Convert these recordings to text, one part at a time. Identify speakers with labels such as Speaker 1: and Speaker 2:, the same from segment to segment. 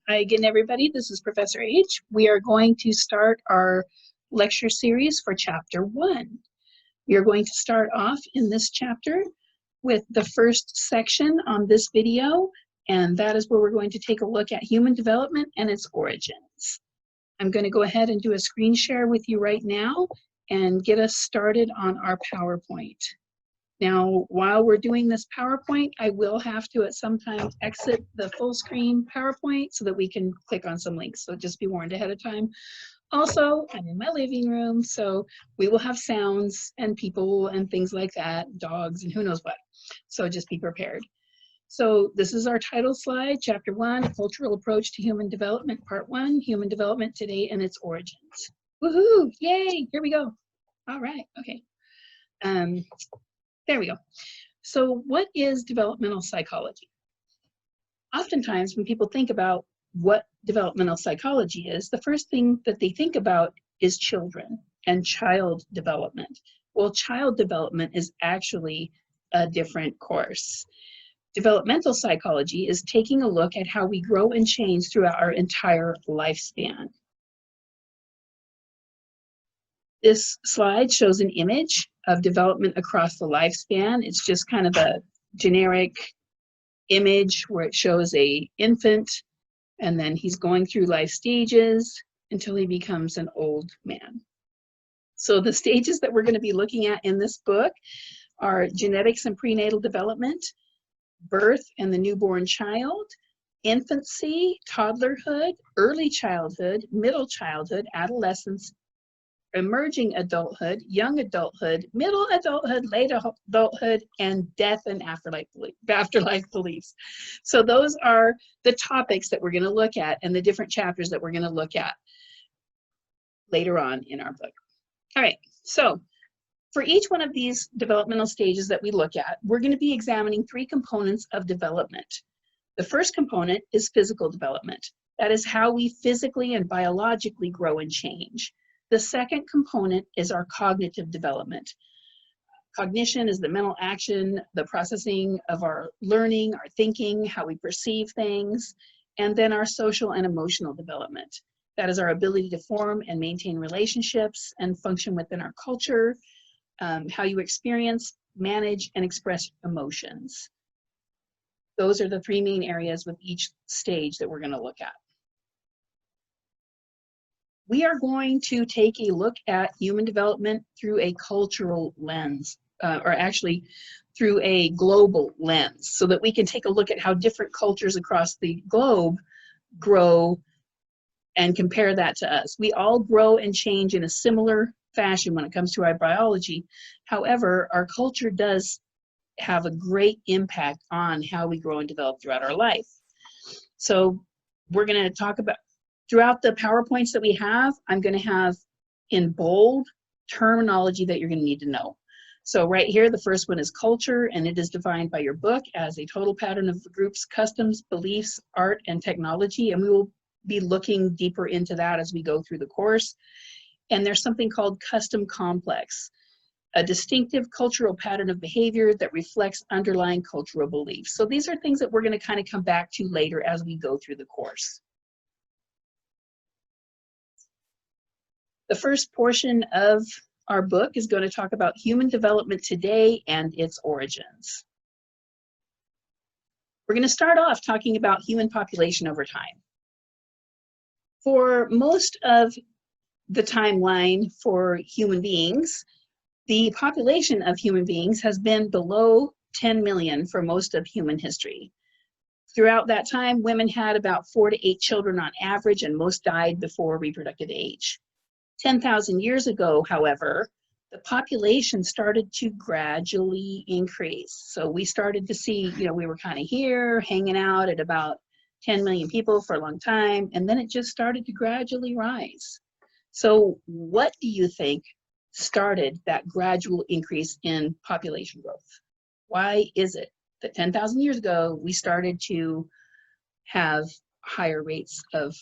Speaker 1: Hi again, everybody. This is Professor H. We are going to start our lecture series for Chapter 1. We are going to start off in this chapter with the first section on this video, and that is where we're going to take a look at human development and its origins. I'm going to go ahead and do a screen share with you right now and get us started on our PowerPoint. Now, while we're doing this PowerPoint, I will have to at some time exit the full screen PowerPoint so that we can click on some links. So just be warned ahead of time. Also, I'm in my living room, so we will have sounds and people and things like that, dogs and who knows what. So just be prepared. So this is our title slide, Chapter 1, A Cultural Approach to Human Development, Part 1, Human Development Today and Its Origins. Woohoo! Yay! Here we go. All right. Okay. There we go. So what is developmental psychology? Oftentimes when people think about what developmental psychology is, the first thing that they think about is children and child development. Well, child development is actually a different course. Developmental psychology is taking a look at how we grow and change throughout our entire lifespan. This slide shows an image of development across the lifespan. It's just kind of a generic image where it shows an infant, and then he's going through life stages until he becomes an old man. So the stages that we're going to be looking at in this book are genetics and prenatal development, birth and the newborn child, infancy, toddlerhood, early childhood, middle childhood, adolescence, emerging adulthood, young adulthood, middle adulthood, late adulthood, and death and afterlife beliefs. So those are the topics that we're going to look at and the different chapters that we're going to look at later on in our book. All right, so for each one of these developmental stages that we look at, we're going to be examining 3 components of development. The first component is physical development. That is how we physically and biologically grow and change. The second component is our cognitive development. Cognition is the mental action, the processing of our learning, our thinking, how we perceive things, and then our social and emotional development. That is our ability to form and maintain relationships and function within our culture, how you experience, manage, and express emotions. Those are the 3 main areas with each stage that we're going to look at. We are going to take a look at human development through a cultural lens, or actually through a global lens, so that we can take a look at how different cultures across the globe grow and compare that to us. We all grow and change in a similar fashion when it comes to our biology. However, our culture does have a great impact on how we grow and develop throughout our life. So we're going to talk about, throughout the PowerPoints that we have, I'm going to have in bold terminology that you're going to need to know. So right here, the first one is culture, and it is defined by your book as a total pattern of the group's customs, beliefs, art, and technology. And we will be looking deeper into that as we go through the course. And there's something called custom complex, a distinctive cultural pattern of behavior that reflects underlying cultural beliefs. So these are things that we're going to kind of come back to later as we go through the course. The first portion of our book is going to talk about human development today and its origins. We're going to start off talking about human population over time. For most of the timeline for human beings, the population of human beings has been below 10 million for most of human history. Throughout that time, women had about 4 to 8 children on average, and most died before reproductive age. 10,000 years ago, however, the population started to gradually increase. So we started to see, we were kind of here hanging out at about 10 million people for a long time, and then it just started to gradually rise. So what do you think started that gradual increase in population growth? Why is it that 10,000 years ago, we started to have higher rates of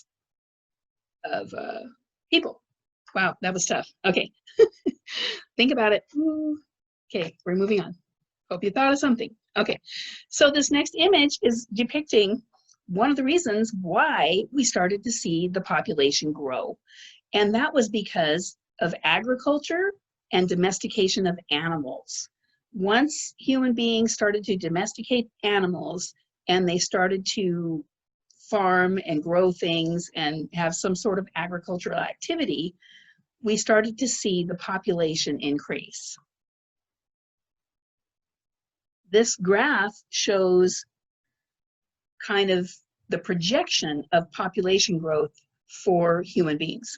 Speaker 1: people? Wow, that was tough. Okay, think about it. Okay, we're moving on. Hope you thought of something. Okay, so this next image is depicting one of the reasons why we started to see the population grow. And that was because of agriculture and domestication of animals. Once human beings started to domesticate animals and they started to farm and grow things and have some sort of agricultural activity, we started to see the population increase. This graph shows kind of the projection of population growth for human beings.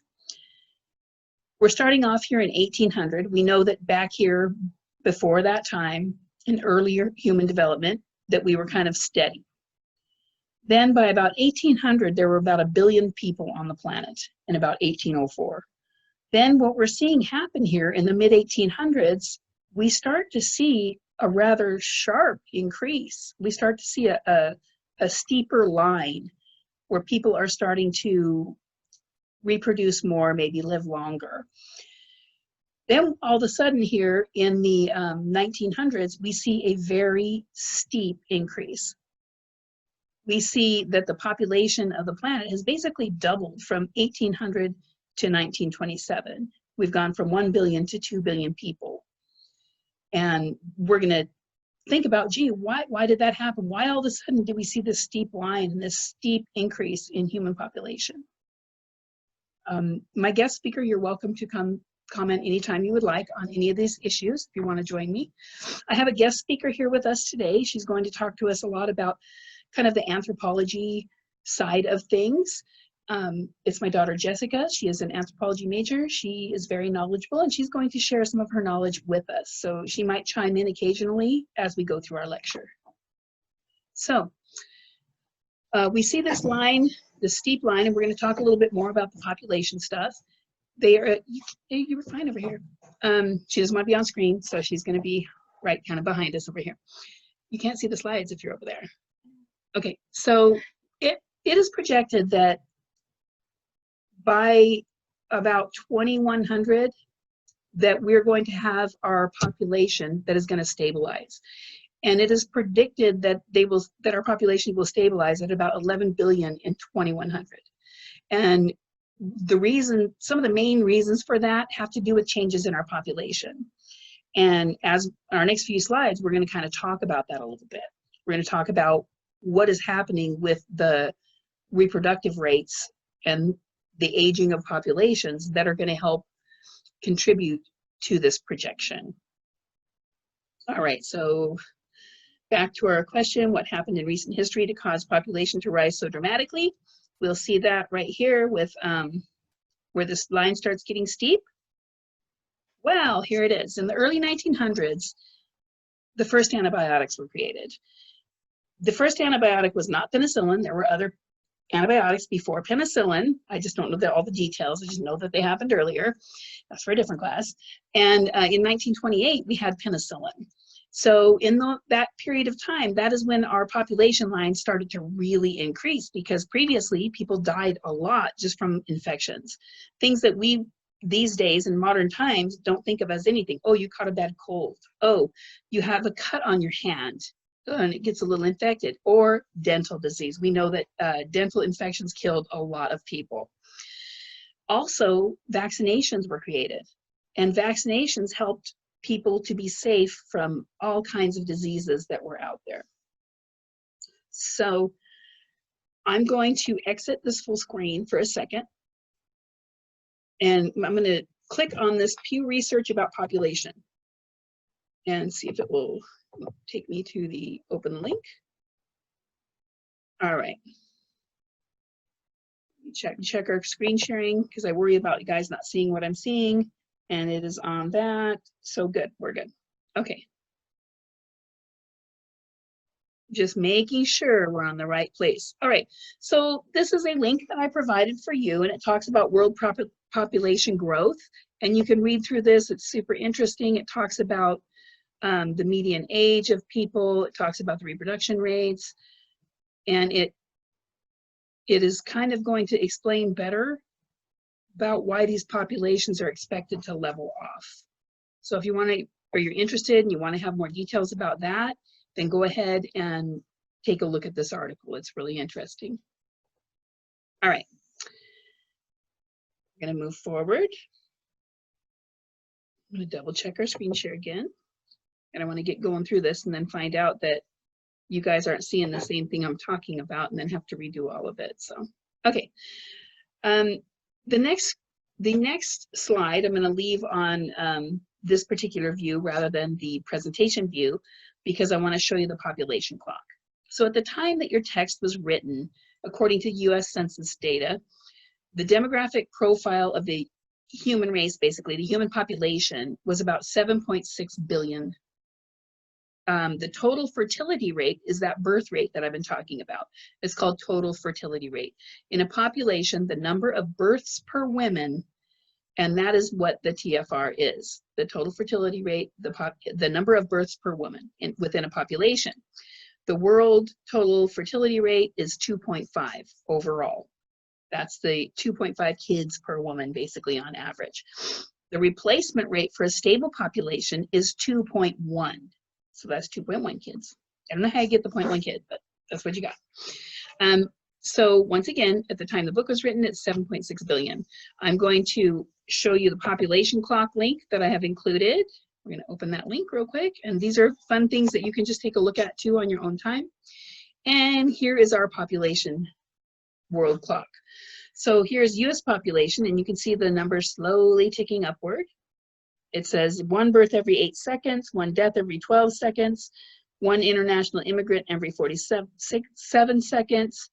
Speaker 1: We're starting off here in 1800. We know that back here before that time, in earlier human development, that we were kind of steady. Then by about 1800, there were about 1 billion people on the planet in about 1804. Then what we're seeing happen here in the mid-1800s, we start to see a rather sharp increase. We start to see a steeper line where people are starting to reproduce more, maybe live longer. Then all of a sudden here in the 1900s, we see a very steep increase. We see that the population of the planet has basically doubled from 1800 to 1927. We've gone from 1 billion to 2 billion people. And we're gonna think about, gee, why did that happen? Why all of a sudden did we see this steep line and this steep increase in human population? My guest speaker, you're welcome to come comment anytime you would like on any of these issues if you want to join me. I have a guest speaker here with us today. She's going to talk to us a lot about kind of the anthropology side of things. It's my daughter Jessica. She is an anthropology major. She is very knowledgeable and she's going to share some of her knowledge with us. So she might chime in occasionally as we go through our lecture. So we see this line, the steep line, and we're going to talk a little bit more about the population stuff. They are, you were fine over here. She doesn't want to be on screen, so she's going to be right kind of behind us over here. You can't see the slides if you're over there. Okay, so it is projected that by about 2100 that we're going to have our population that is going to stabilize. And it is predicted that our population will stabilize at about 11 billion in 2100. And some of the main reasons for that have to do with changes in our population. And as our next few slides, we're going to kind of talk about that a little bit. We're going to talk about what is happening with the reproductive rates and the aging of populations that are going to help contribute to this projection. All right, so back to our question, what happened in recent history to cause population to rise so dramatically? We'll see that right here with where this line starts getting steep. Well, here it is. In the early 1900s, the first antibiotics were created. The first antibiotic was not penicillin. There were other antibiotics before penicillin. I just don't know all the details. I just know that they happened earlier. That's for a different class. And in 1928, we had penicillin. So in that period of time, that is when our population line started to really increase, because previously people died a lot just from infections. Things that we these days in modern times don't think of as anything. Oh, you caught a bad cold. Oh, you have a cut on your hand and it gets a little infected. Or dental disease. We know that dental infections killed a lot of people. Also, vaccinations were created, and vaccinations helped people to be safe from all kinds of diseases that were out there. So I'm going to exit this full screen for a second, and I'm going to click on this Pew Research about population and see if it will take me to the open link. All right. Check our screen sharing, because I worry about you guys not seeing what I'm seeing. And it is on that. So good, we're good. Okay. Just making sure we're on the right place. All right, so this is a link that I provided for you, and it talks about world population growth. And you can read through this, it's super interesting. It talks about the median age of people. It talks about the reproduction rates. And it is kind of going to explain better about why these populations are expected to level off. So if you want to, or you're interested and you want to have more details about that, then go ahead and take a look at this article. It's really interesting. All right. We're going to move forward. I'm going to double check our screen share again. And I want to get going through this and then find out that you guys aren't seeing the same thing I'm talking about and then have to redo all of it. So, okay. The next slide I'm going to leave on this particular view rather than the presentation view, because I want to show you the population clock. So at the time that your text was written, according to US Census data, the demographic profile of the human race, basically the human population, was about 7.6 billion. The total fertility rate is that birth rate that I've been talking about. It's called total fertility rate. In a population, the number of births per woman, and that is what the TFR is, the total fertility rate, the number of births per woman within a population. The world total fertility rate is 2.5 overall. That's the 2.5 kids per woman, basically, on average. The replacement rate for a stable population is 2.1. So that's 2.1 kids. I don't know how you get the 0.1 kid, but that's what you got. So once again, at the time the book was written, it's 7.6 billion. I'm going to show you the population clock link that I have included. We're going to open that link real quick. And these are fun things that you can just take a look at too on your own time. And here is our population world clock. So here's US population, and you can see the numbers slowly ticking upward. It says 1 birth every 8 seconds, 1 death every 12 seconds, 1 international immigrant every 47 seconds,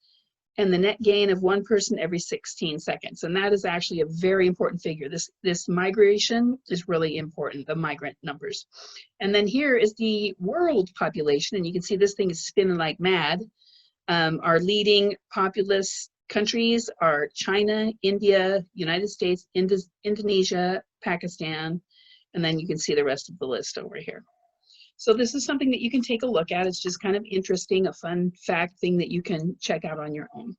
Speaker 1: and the net gain of 1 person every 16 seconds. And that is actually a very important figure. This migration is really important, the migrant numbers. And then here is the world population, and you can see this thing is spinning like mad. Our leading populous countries are China, India, United States, Indonesia, Pakistan, and then you can see the rest of the list over here. So this is something that you can take a look at. It's just kind of interesting, a fun fact thing that you can check out on your own.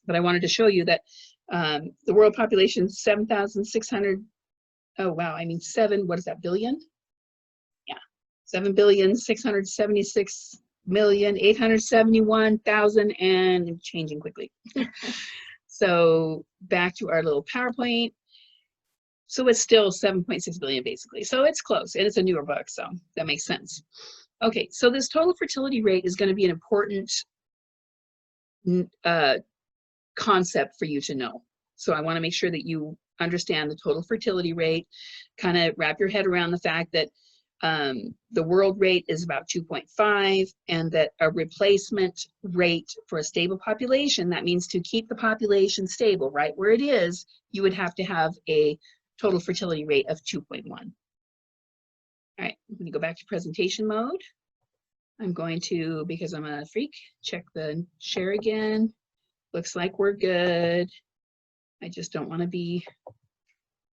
Speaker 1: But I wanted to show you that the world population is 7,600, oh wow, I mean what is that, billion? Yeah, 7,676,871,000 and changing quickly. So back to our little PowerPoint. So it's still 7.6 billion basically. So it's close, and it's a newer book, so that makes sense. Okay, so this total fertility rate is going to be an important concept for you to know. So I want to make sure that you understand the total fertility rate, kind of wrap your head around the fact that the world rate is about 2.5, and that a replacement rate for a stable population, that means to keep the population stable right where it is, you would have to have a total fertility rate of 2.1. All right, I'm going to go back to presentation mode. I'm going to, because I'm a freak, check the share again. Looks like we're good. I just don't want to be,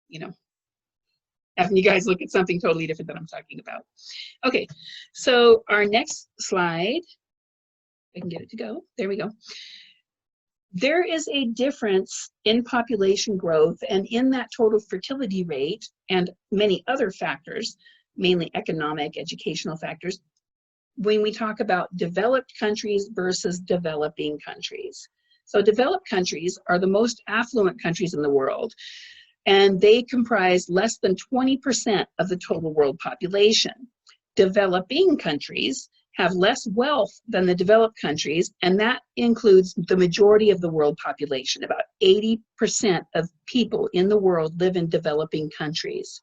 Speaker 1: you know, having you guys look at something totally different than I'm talking about. Okay, so our next slide, I can get it to go. There we go. There is a difference in population growth and in that total fertility rate and many other factors, mainly economic, educational factors, when we talk about developed countries versus developing countries. So developed countries are the most affluent countries in the world, and they comprise less than 20% of the total world population. Developing countries have less wealth than the developed countries, and that includes the majority of the world population. About 80% of people in the world live in developing countries.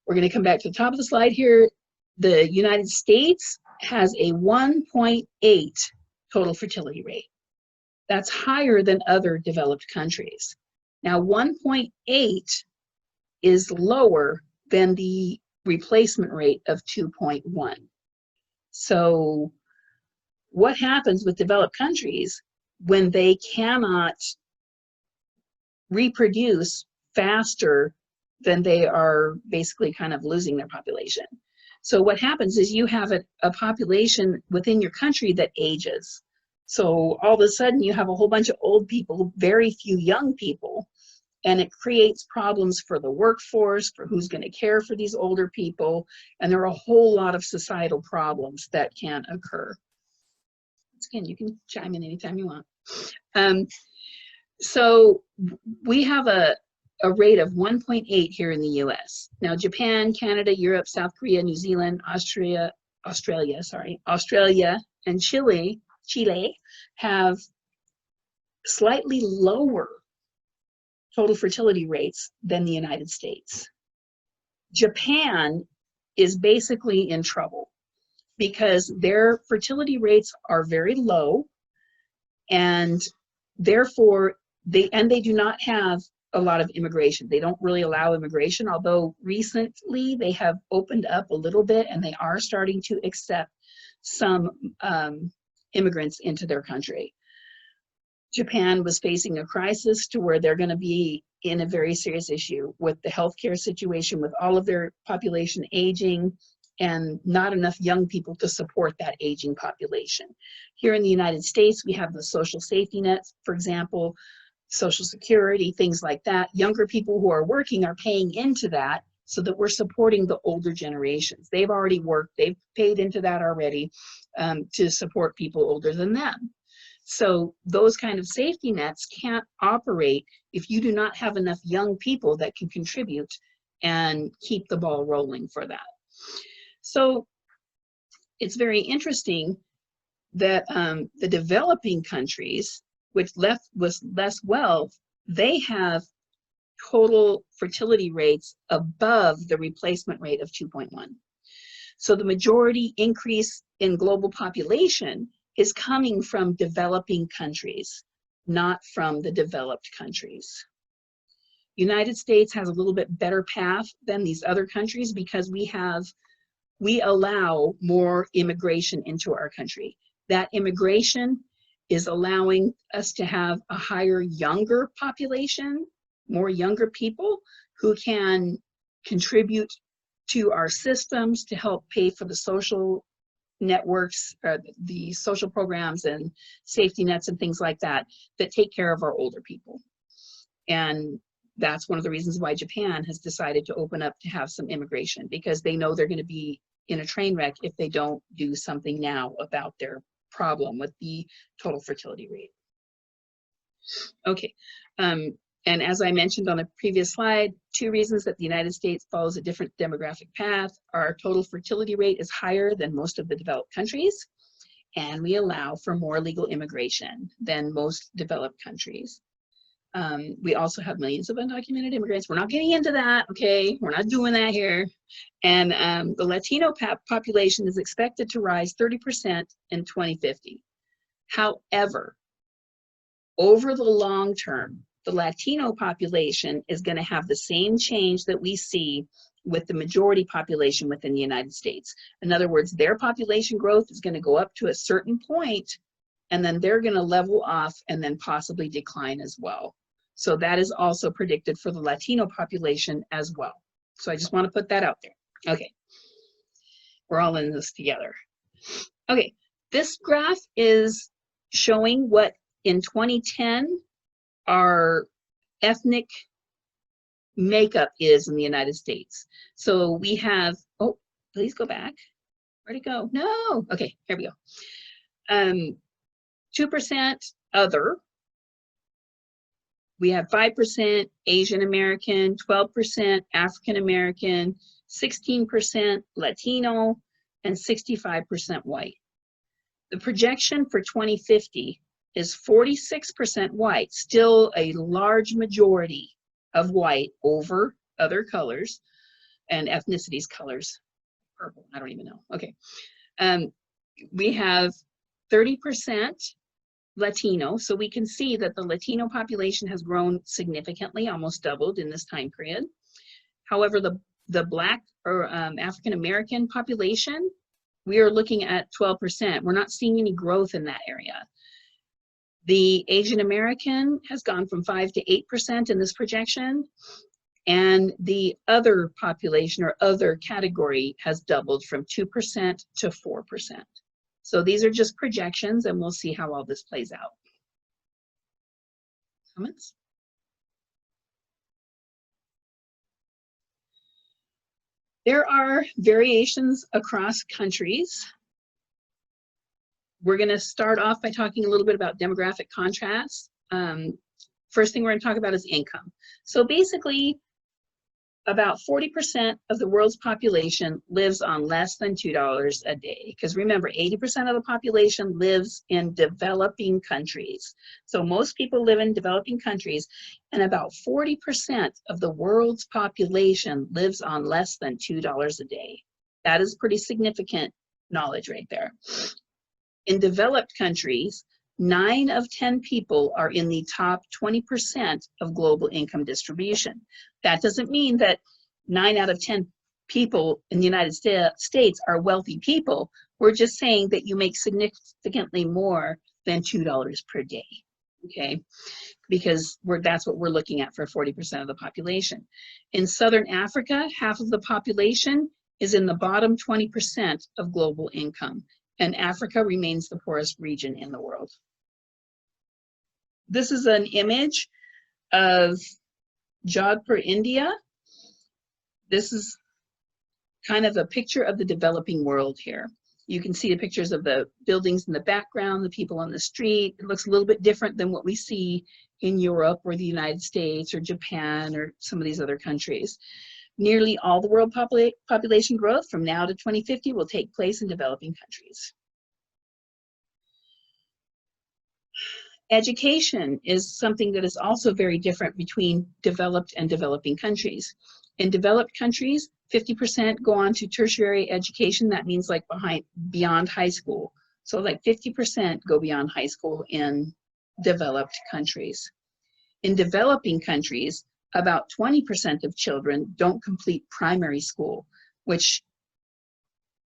Speaker 1: We're going to come back to the top of the slide here. The United States has a 1.8 total fertility rate. That's higher than other developed countries. Now, 1.8 is lower than the replacement rate of 2.1. So what happens with developed countries when they cannot reproduce faster than they are basically kind of losing their population? So what happens is you have a population within your country that ages. So all of a sudden you have a whole bunch of old people, very few young people, and it creates problems for the workforce, for who's going to care for these older people, and there are a whole lot of societal problems that can occur once again, you can chime in anytime you want. So we have a rate of 1.8 here in the US. Now, Japan, Canada, Europe, South Korea, New Zealand, Australia, and Chile have slightly lower total fertility rates than the United States. Japan is basically in trouble because their fertility rates are very low, and therefore they do not have a lot of immigration. They don't really allow immigration, although recently they have opened up a little bit and they are starting to accept some immigrants into their country. Japan was facing a crisis to where they're going to be in a very serious issue with the healthcare situation, with all of their population aging and not enough young people to support that aging population. Here in the United States, we have the social safety nets, for example, Social Security, things like that. Younger people who are working are paying into that so that we're supporting the older generations. They've already worked, they've paid into that already to support people older than them. So those kind of safety nets can't operate if you do not have enough young people that can contribute and keep the ball rolling for that. So it's very interesting that the developing countries, which with less wealth, they have total fertility rates above the replacement rate of 2.1. So the majority increase in global population is coming from developing countries, not from the developed countries. United States has a little bit better path than these other countries because we allow more immigration into our country. That immigration is allowing us to have a higher younger population, more younger people who can contribute to our systems to help pay for the social networks, the social programs and safety nets and things like that, that take care of our older people. And that's one of the reasons why Japan has decided to open up to have some immigration, because they know they're going to be in a train wreck if they don't do something now about their problem with the total fertility rate. Okay, and as I mentioned on a previous slide, 2 reasons that the United States follows a different demographic path. Our total fertility rate is higher than most of the developed countries, and we allow for more legal immigration than most developed countries. We also have millions of undocumented immigrants. We're not getting into that, okay? We're not doing that here. And the Latino population is expected to rise 30% in 2050. However, over the long term, the Latino population is going to have the same change that we see with the majority population within the United States. In other words, their population growth is going to go up to a certain point, and then they're going to level off and then possibly decline as well. So that is also predicted for the Latino population as well. So I just want to put that out there. Okay, we're all in this together. Okay, this graph is showing what in 2010 our ethnic makeup is in the United States. So we have, oh, please go back. Where'd it go? No, okay, here we go. 2% other. We have 5% Asian American, 12% African American, 16% Latino, and 65% white. The projection for 2050 is 46% white, still a large majority of white over other colors and ethnicities colors. Purple, I don't even know. Okay. We have 30% Latino, so we can see that the Latino population has grown significantly, almost doubled in this time period. However, the Black or African American population, we are looking at 12%. We're not seeing any growth in that area. The Asian American has gone from 5 to 8% in this projection, and the other population or other category has doubled from 2% to 4%. So these are just projections, and we'll see how all this plays out. Comments? There are variations across countries we're going to start off by talking a little bit about demographic contrasts. First thing we're going to talk about is income. So basically, about 40% of the world's population lives on less than $2 a day. Because remember, 80% of the population lives in developing countries. So most people live in developing countries, and about 40% of the world's population lives on less than $2 a day. That is pretty significant knowledge right there. In developed countries, 9 of 10 people are in the top 20% of global income distribution. That doesn't mean that 9 out of 10 people in the United States are wealthy people. We're just saying that you make significantly more than $2 per day, okay? Because that's what we're looking at for 40% of the population. In Southern Africa, half of the population is in the bottom 20% of global income, and Africa remains the poorest region in the world. This is an image of Jodhpur, India. This is kind of a picture of the developing world here. You can see the pictures of the buildings in the background, the people on the street. It looks a little bit different than what we see in Europe or the United States or Japan or some of these other countries. Nearly all the world population growth from now to 2050 will take place in developing countries. Education is something that is also very different between developed and developing countries. In developed countries, 50% go on to tertiary education. That means like beyond high school. So like 50% go beyond high school in developed countries. In developing countries, about 20% of children don't complete primary school, which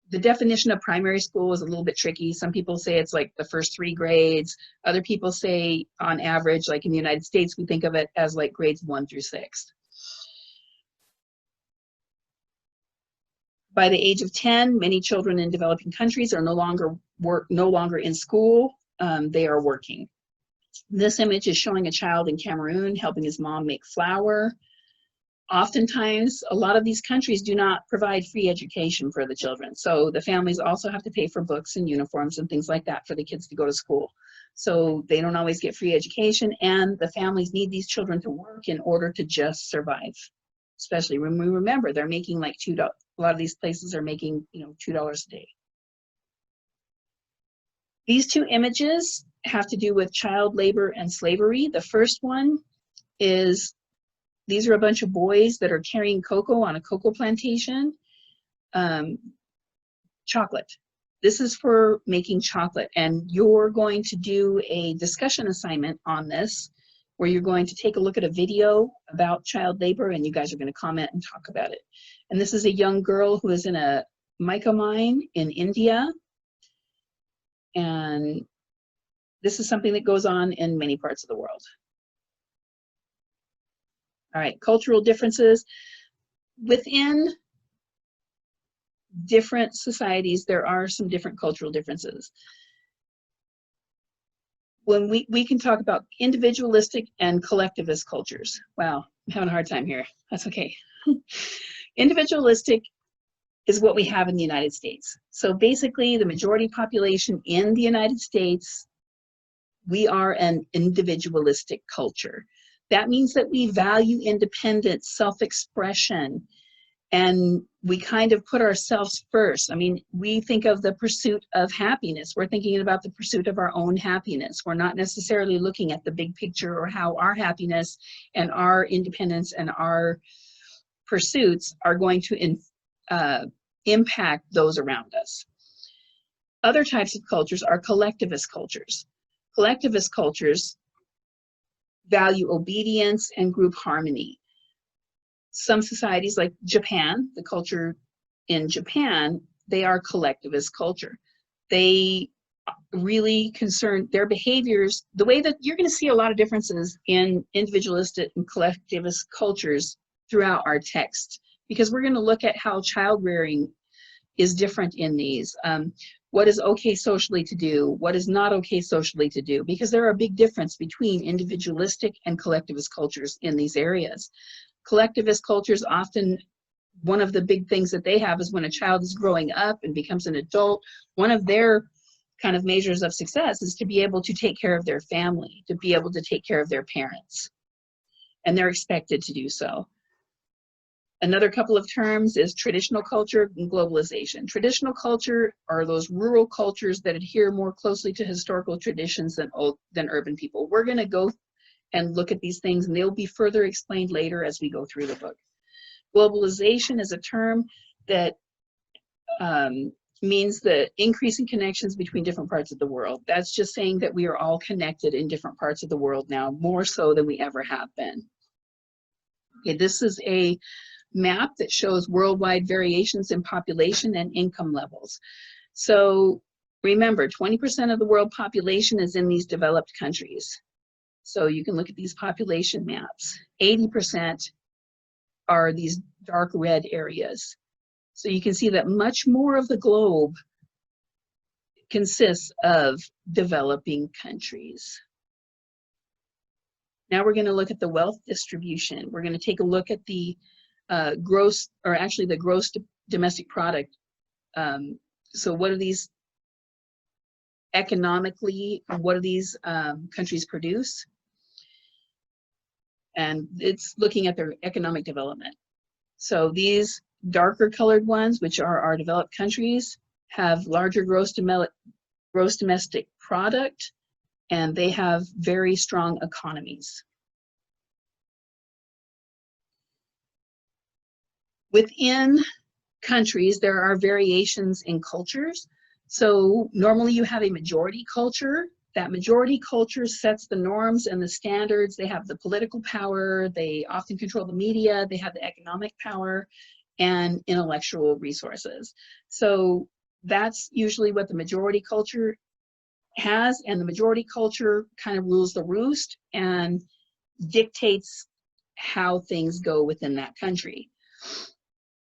Speaker 1: the definition of primary school is a little bit tricky. Some people say it's like the first 3 grades. Other people say on average, like in the United States, we think of it as like grades 1 through 6. By the age of 10, many children in developing countries are no longer in school. They are working. This image is showing a child in Cameroon helping his mom make flour. Oftentimes, a lot of these countries do not provide free education for the children. So the families also have to pay for books and uniforms and things like that for the kids to go to school. So they don't always get free education, and the families need these children to work in order to just survive. Especially when we remember they're making like $2. A lot of these places are making, $2 a day. These 2 images have to do with child labor and slavery. The first one is, these are a bunch of boys that are carrying cocoa on a cocoa plantation. Chocolate. This is for making chocolate, and you're going to do a discussion assignment on this, where you're going to take a look at a video about child labor, and you guys are going to comment and talk about it. And this is a young girl who is in a mica mine in India. And this is something that goes on in many parts of the world. All right, cultural differences. Within different societies, there are some different cultural differences. When we can talk about individualistic and collectivist cultures. Wow, I'm having a hard time here. That's okay. Individualistic is what we have in the United States. So basically, the majority population in the United States, we are an individualistic culture. That means that we value independence, self-expression, and we kind of put ourselves first. I mean, we think of the pursuit of happiness. We're thinking about the pursuit of our own happiness. We're not necessarily looking at the big picture or how our happiness and our independence and our pursuits are going to impact those around us. Other types of cultures are collectivist cultures. Collectivist cultures value obedience and group harmony. Some societies like Japan, the culture in Japan, they are collectivist culture. They really concern their behaviors, the way that you're going to see a lot of differences in individualistic and collectivist cultures throughout our text, because we're going to look at how child rearing is different in these. What is okay socially to do? What is not okay socially to do? Because there are a big difference between individualistic and collectivist cultures in these areas. Collectivist cultures often, one of the big things that they have is when a child is growing up and becomes an adult, one of their kind of measures of success is to be able to take care of their family, to be able to take care of their parents, and they're expected to do so. Another couple of terms is traditional culture and globalization. Traditional culture are those rural cultures that adhere more closely to historical traditions than urban people. We're going to go and look at these things, and they'll be further explained later as we go through the book. Globalization is a term that means the increasing connections between different parts of the world. That's just saying that we are all connected in different parts of the world now, more so than we ever have been. Okay, this is a map that shows worldwide variations in population and income levels. So remember, 20% of the world population is in these developed countries. So you can look at these population maps. 80% are these dark red areas. So you can see that much more of the globe consists of developing countries. Now we're going to look at the wealth distribution. We're going to take a look at the gross domestic product. So what are these economically, what do these countries produce? And it's looking at their economic development. So these darker colored ones, which are our developed countries, have larger gross domestic product, and they have very strong economies. Within countries, there are variations in cultures. So normally you have a majority culture. That majority culture sets the norms and the standards. They have the political power. They often control the media. They have the economic power and intellectual resources. So that's usually what the majority culture has, and the majority culture kind of rules the roost and dictates how things go within that country.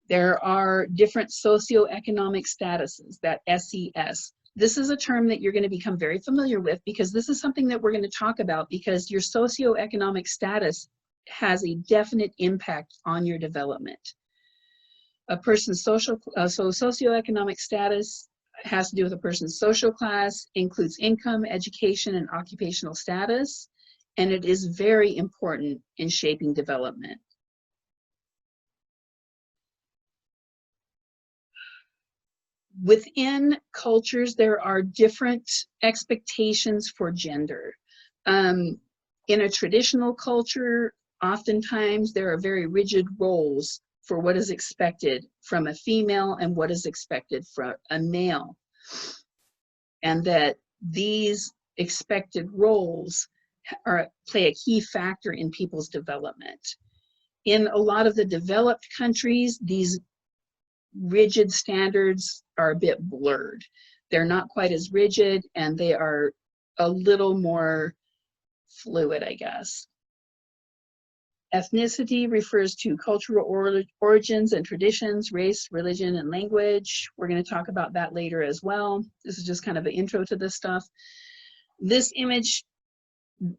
Speaker 1: There are different socioeconomic statuses, that SES. This is a term that you're going to become very familiar with, because this is something that we're going to talk about, because your socioeconomic status has a definite impact on your development. A person's socioeconomic status has to do with a person's social class, includes income, education, and occupational status, and it is very important in shaping development. Within cultures, there are different expectations for gender. In a traditional culture, oftentimes there are very rigid roles for what is expected from a female and what is expected from a male. And that these expected roles play a key factor in people's development. In a lot of the developed countries, these rigid standards are a bit blurred. They're not quite as rigid, and they are a little more fluid, I guess. Ethnicity refers to cultural origins and traditions, race, religion, and language. We're going to talk about that later as well. This is just kind of an intro to this stuff. This image,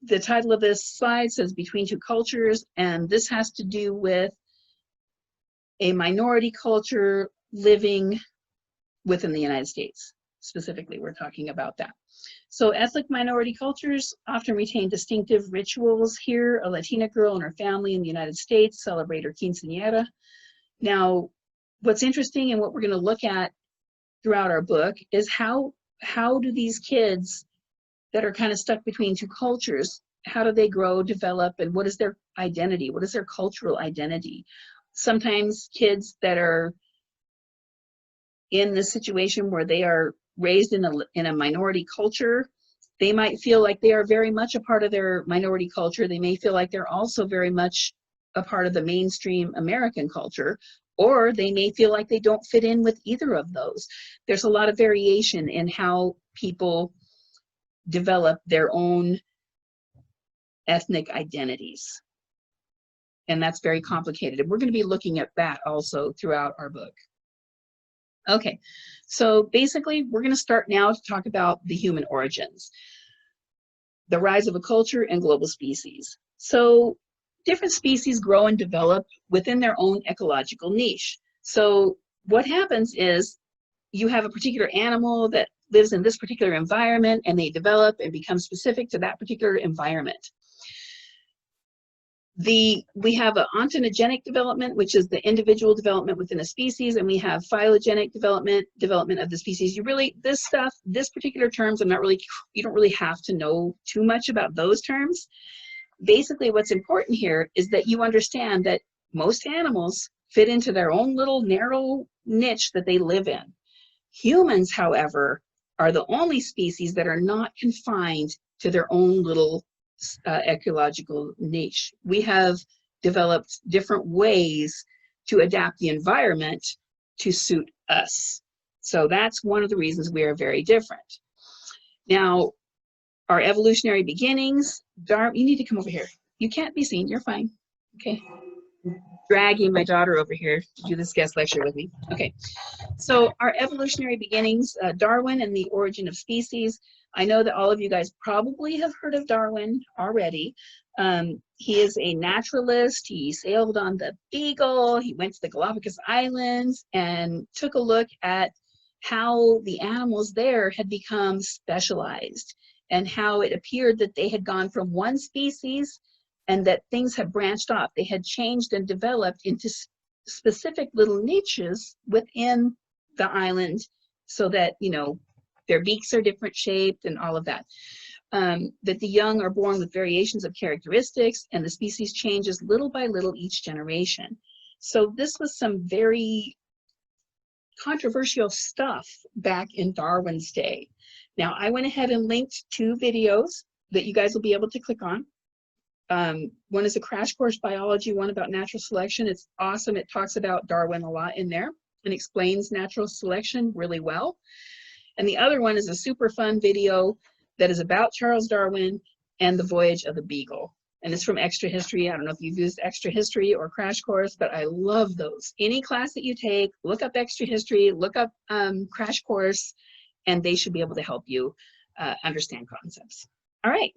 Speaker 1: the title of this slide says Between Two Cultures, and this has to do with a minority culture living within the United States. Specifically, we're talking about that. So ethnic minority cultures often retain distinctive rituals. Here, a Latina girl and her family in the United States celebrate her quinceañera. Now, what's interesting and what we're going to look at throughout our book is how do these kids that are kind of stuck between two cultures, how do they grow, develop, and what is their identity? What is their cultural identity? Sometimes kids that are in this situation where they are raised in a minority culture, they might feel like they are very much a part of their minority culture. They may feel like they're also very much a part of the mainstream American culture, or they may feel like they don't fit in with either of those. There's a lot of variation in how people develop their own ethnic identities. And that's very complicated. And we're going to be looking at that also throughout our book. Okay, so basically we're going to start now to talk about the human origins, the rise of a culture and global species. So different species grow and develop within their own ecological niche. So what happens is you have a particular animal that lives in this particular environment, and they develop and become specific to that particular environment. We have an ontogenic development, which is the individual development within a species, and we have phylogenetic development of the species. This particular terms, you don't really have to know too much about those terms. Basically, what's important here is that you understand that most animals fit into their own little narrow niche that they live in. Humans, however, are the only species that are not confined to their own little ecological niche. We have developed different ways to adapt the environment to suit us. So that's one of the reasons we are very different. Now, our evolutionary beginnings, you need to come over here. You can't be seen, you're fine. Okay. Dragging my daughter over here to do this guest lecture with me. Okay. So our evolutionary beginnings, Darwin and the origin of species. I know that all of you guys probably have heard of Darwin already. He is a naturalist. He sailed on the Beagle. He went to the Galapagos Islands and took a look at how the animals there had become specialized and how it appeared that they had gone from one species and that things had branched off. They had changed and developed into specific little niches within the island so that, you know, their beaks are different shaped and all of that. That the young are born with variations of characteristics and the species changes little by little each generation. So this was some very controversial stuff back in Darwin's day. Now, I went ahead and linked 2 videos that you guys will be able to click on. One is a crash course biology, one about natural selection. It's awesome. It talks about Darwin a lot in there and explains natural selection really well. And the other one is a super fun video that is about Charles Darwin and the voyage of the Beagle. And it's from Extra History. I don't know if you've used Extra History or Crash Course, but I love those. Any class that you take, look up Extra History, look up Crash Course, and they should be able to help you understand concepts. All right.